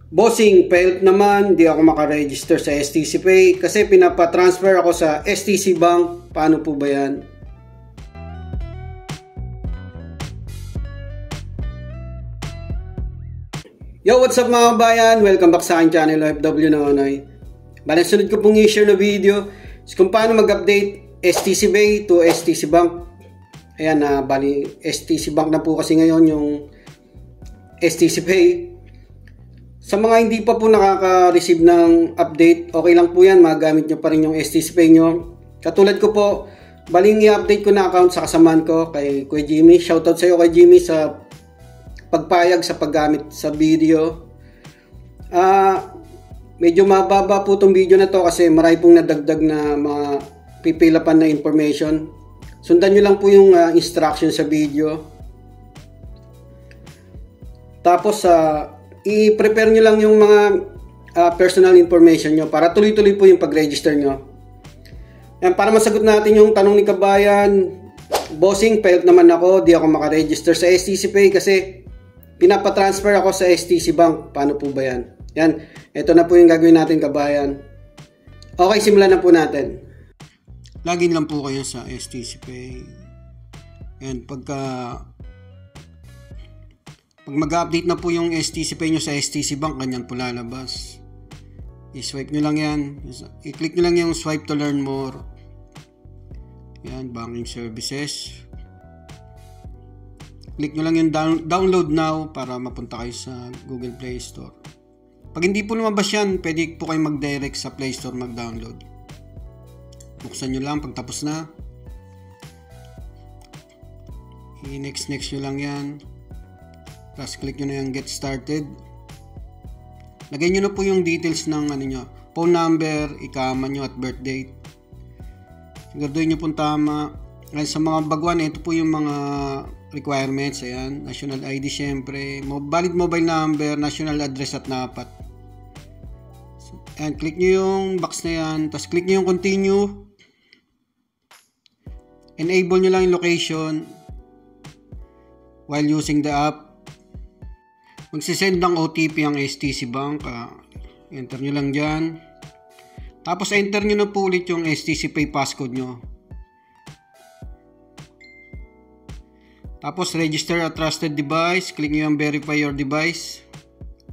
Bossing, failed naman, di ako makaregister sa STC Pay kasi pinapatransfer ako sa STC Bank. Paano po ba yan? Yo, what's up mga kabayan? Welcome back sa aking channel, OFW Nonoy. Bali, sunod ko pong i-share na video is kung paano mag-update STC Pay to STC Bank. Ayan na, bali STC Bank na po kasi ngayon yung STC Pay. Sa mga hindi pa po nakaka-receive ng update, okay lang po yan, magamit nyo pa rin yung STC Pay nyo. Katulad ko po, baling i-update ko na account sa kasamaan ko kay Kuya Jimmy. Shoutout sa iyo kay Jimmy sa pagpayag sa paggamit sa video. Medyo mababa po itong video na to kasi marami pong nadagdag na mga pipilapan na information. Sundan nyo lang po yung instruction sa video. Tapos i-prepare nyo lang yung mga personal information nyo para tuloy-tuloy po yung pag-register nyo. Yan, para masagot natin yung tanong ni kabayan, bossing, failed naman ako, di ako makaregister sa STC Pay kasi pinapatransfer ako sa STC Bank. Paano po ba yan? Yan, ito na po yung gagawin natin kabayan. Okay, simulan na po natin. Login lang po kayo sa STC Pay. Yan, pag mag-update na po yung STC Pay nyo sa STC Bank, ganyan po lalabas. I-swipe nyo lang yan. I-click nyo lang yung swipe to learn more. Yan, banking services. Click nyo lang yung download now para mapunta kayo sa Google Play Store. Pag hindi po lumabas yan, pwede po kayo mag-direct sa Play Store mag-download. Buksan nyo lang pagtapos na. I-next nyo lang yan. Tapos click nyo na yung get started. Lagay nyo na po yung details ng nyo, phone number, ikama nyo at birth date. Siguraduhin nyo po tama. Sa mga baguan, ito po yung mga requirements. Ayan, national ID syempre, valid mobile number, national address at napat. Ayan, click nyo yung box na yan. Tapos click nyo yung continue. Enable nyo lang yung location while using the app. Magsisend ng OTP ang STC Bank. Enter nyo lang dyan. Tapos enter nyo na po ulit yung STC Pay passcode nyo. Tapos register a trusted device. Click nyo yung verify your device.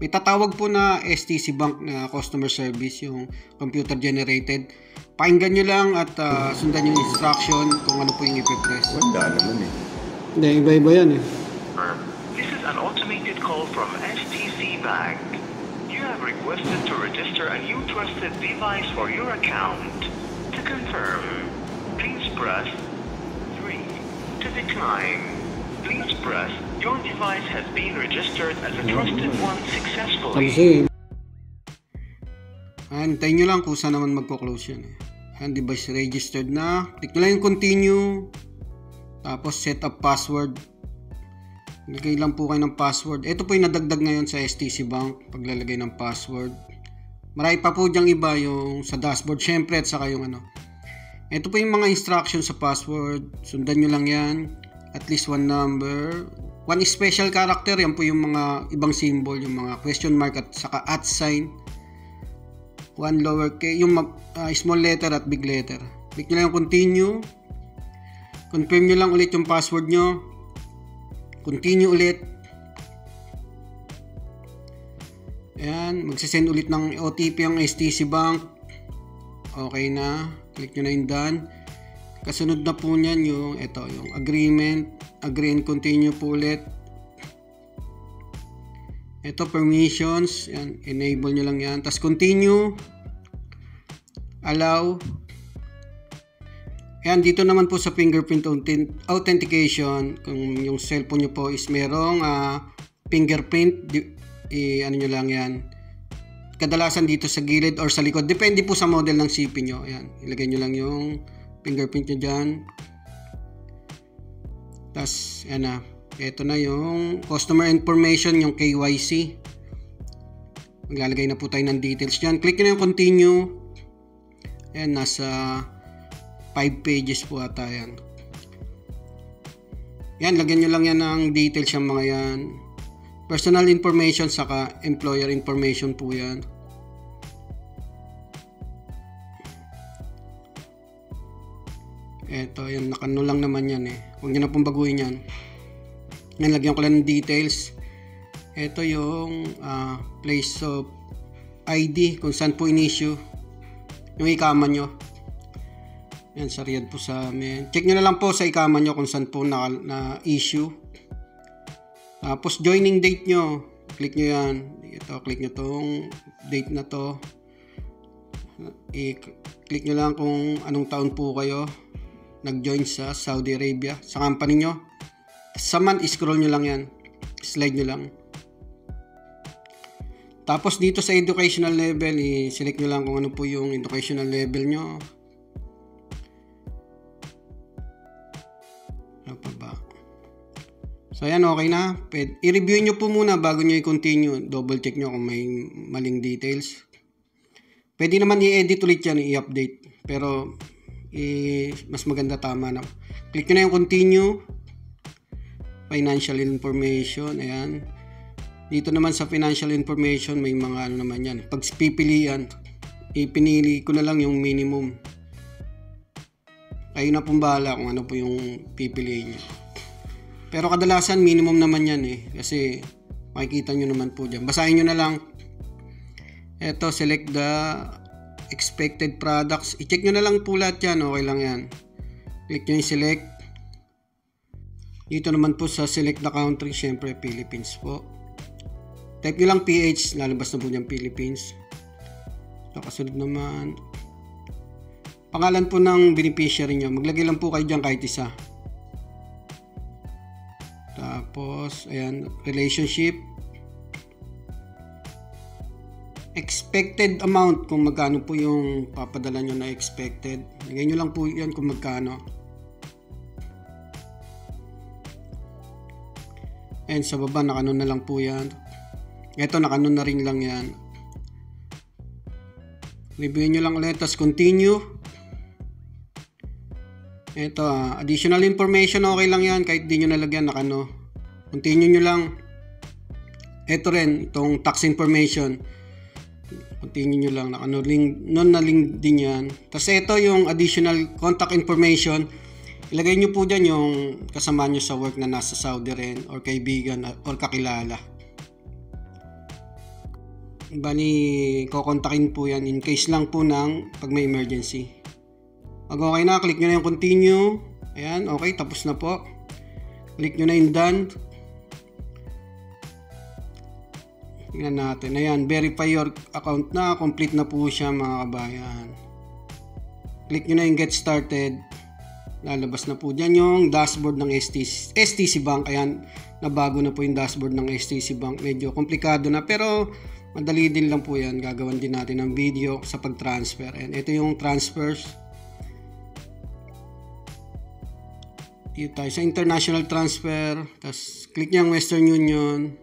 May tatawag po na STC Bank na customer service, yung computer generated. Pakinggan nyo lang at sundan yung instruction kung ano po yung ipipress. Wala naman eh. Hindi, iba-iba yan eh. This is an automated call from STC Bank. You have requested to register a new trusted device for your account. To confirm, please press 3. To decline, please press your device has been registered as a trusted one successfully. Antayin nyo lang kung saan naman magko-close yan eh. And device registered na. Click nyo lang yung continue. Tapos set up password. Lagay lang po kayo ng password. Ito po yung nadagdag ngayon sa STC Bank. Paglalagay ng password. Marami pa po dyang iba yung sa dashboard. Syempre at saka yung ano. Ito po yung mga instructions sa password. Sundan nyo lang yan. At least one number. One special character. Yan po yung mga ibang symbol. Yung mga question mark at saka at sign. One lower case. Yung small letter at big letter. Click nyo lang yung continue. Confirm nyo lang ulit yung password nyo. Continue ulit. Ayan, magsisend ulit ng OTP ang STC Bank. Okay na. Click nyo na yung done. Kasunod na po niyan yung agreement. Agree and continue po ulit. Ito permissions. Ayan, enable nyo lang yan. Tapos continue. Allow. Ayan, dito naman po sa fingerprint authentication, kung yung cellphone nyo po is merong fingerprint, ano nyo lang yan. Kadalasan dito sa gilid or sa likod. Depende po sa model ng CP nyo. Ayan, ilagay nyo lang yung fingerprint nyo dyan. Tapos, ayan na. Ito na yung customer information, yung KYC. Maglalagay na po tayo ng details dyan. Click nyo na yung continue. Ayan, nasa 5 pages po ata yan. Yan, lagyan nyo lang yan ng details yung mga yan. Personal information saka employer information po yan. Eto, yan, nakano lang naman yan eh. Huwag nyo na pong baguhin yan. Yan, lagyan ko lang ng details. Eto yung place of ID, kung saan po in-issue yung ikama nyo. Yan, sa Riyadh po sa amin. Check nyo na lang po sa ikama nyo kung saan po na-issue. Tapos, joining date nyo. Click nyo yan. Ito, click nyo tong date na to. I-click nyo lang kung anong taon po kayo nag-join sa Saudi Arabia, sa company nyo. Sa month, scroll nyo lang yan. Slide nyo lang. Tapos dito sa educational level, i-select nyo lang kung ano po yung educational level nyo. Ano pa ba? So ayan, okay na. I-review nyo po muna bago nyo i-continue. Double check nyo kung may maling details. Pwede naman i-edit ulit yan, i-update. Pero mas maganda tama na. Click nyo na yung continue. Financial information. Ayan. Dito naman sa financial information, may mga ano naman yan. Pag pipilian, ipinili ko na lang yung minimum. Kayo na pong bahala kung ano po yung pipiliin nyo. Pero kadalasan minimum naman yan eh. Kasi makikita nyo naman po dyan. Basahin nyo na lang. Eto, select the expected products. I-check nyo na lang po lahat yan. Okay lang yan. Click nyo yung select. Dito naman po sa select the country, syempre Philippines po. Type nyo lang PH, lalabas na po dyan Philippines. Ito, kasunod naman. Pangalan po ng beneficiary nyo. Maglagay lang po kayo dyan kahit isa. Tapos, ayan, relationship. Expected amount, kung magkano po yung papadala nyo na expected. Lagay nyo lang po yan kung magkano. And sa baba, nakanon na lang po yan. Ito, nakanon na rin lang yan. Review nyo lang ulit, tapos continue. Ito, additional information, okay lang yan. Kahit di nyo nalagyan, nakano. Continue nyo lang. Ito rin, itong tax information. Continue nyo lang, non-link din yan. Tapos ito yung additional contact information. Ilagay nyo po dyan yung kasama nyo sa work na nasa Saudi rin, or kaibigan, or kakilala. Bali, kukontakin po yan in case lang po ng pag may emergency. Pag okay na, click nyo na yung continue. Ayan, okay, tapos na po. Click nyo na yung done. Tingnan natin. Ayan, verify your account na. Complete na po siya mga kabayan. Click nyo na yung get started. Lalabas na po dyan yung dashboard ng STC Bank. Ayan, nabago na po yung dashboard ng STC Bank. Medyo komplikado na pero madali din lang po yan. Gagawan din natin ng video sa pag-transfer. And ito yung transfers. Dito tayo sa international transfer. Tapos click nyo yung Western Union.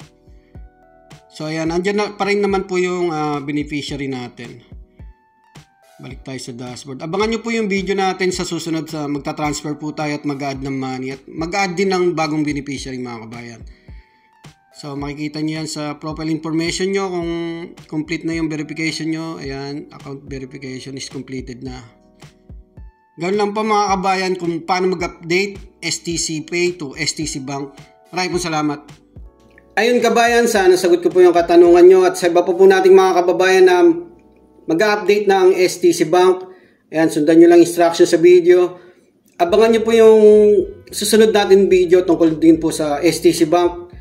So ayan, andyan na pa rin naman po yung beneficiary natin. Balik tayo sa dashboard. Abangan nyo po yung video natin sa susunod sa magta-transfer po tayo at mag-add ng money at mag-add din ng bagong beneficiary mga kabayan. So makikita nyo yan sa profile information nyo kung complete na yung verification nyo. Ayan, account verification is completed na. Ganoon lang po mga kabayan kung paano mag-update STC Pay to STC Bank. Maraming po salamat. Ayun kabayan, sana sagot ko po yung katanungan nyo at sa iba po nating mga kababayan na mag-update na ang STC Bank. Ayan, sundan nyo lang instruction sa video. Abangan nyo po yung susunod natin video tungkol din po sa STC Bank.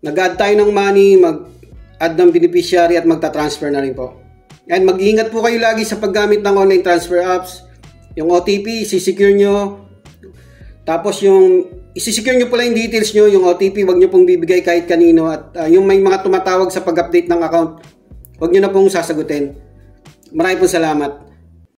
Nag-add tayo ng money, mag-add ng beneficiary at magta-transfer na rin po. Ayan, mag-iingat po kayo lagi sa paggamit ng online transfer apps. Yung OTP, isi-secure nyo. Tapos yung isi-secure nyo pala yung details nyo, yung OTP, wag nyo pong bibigay kahit kanino. At yung may mga tumatawag sa pag-update ng account, wag nyo na pong sasagutin. Maraming pong salamat.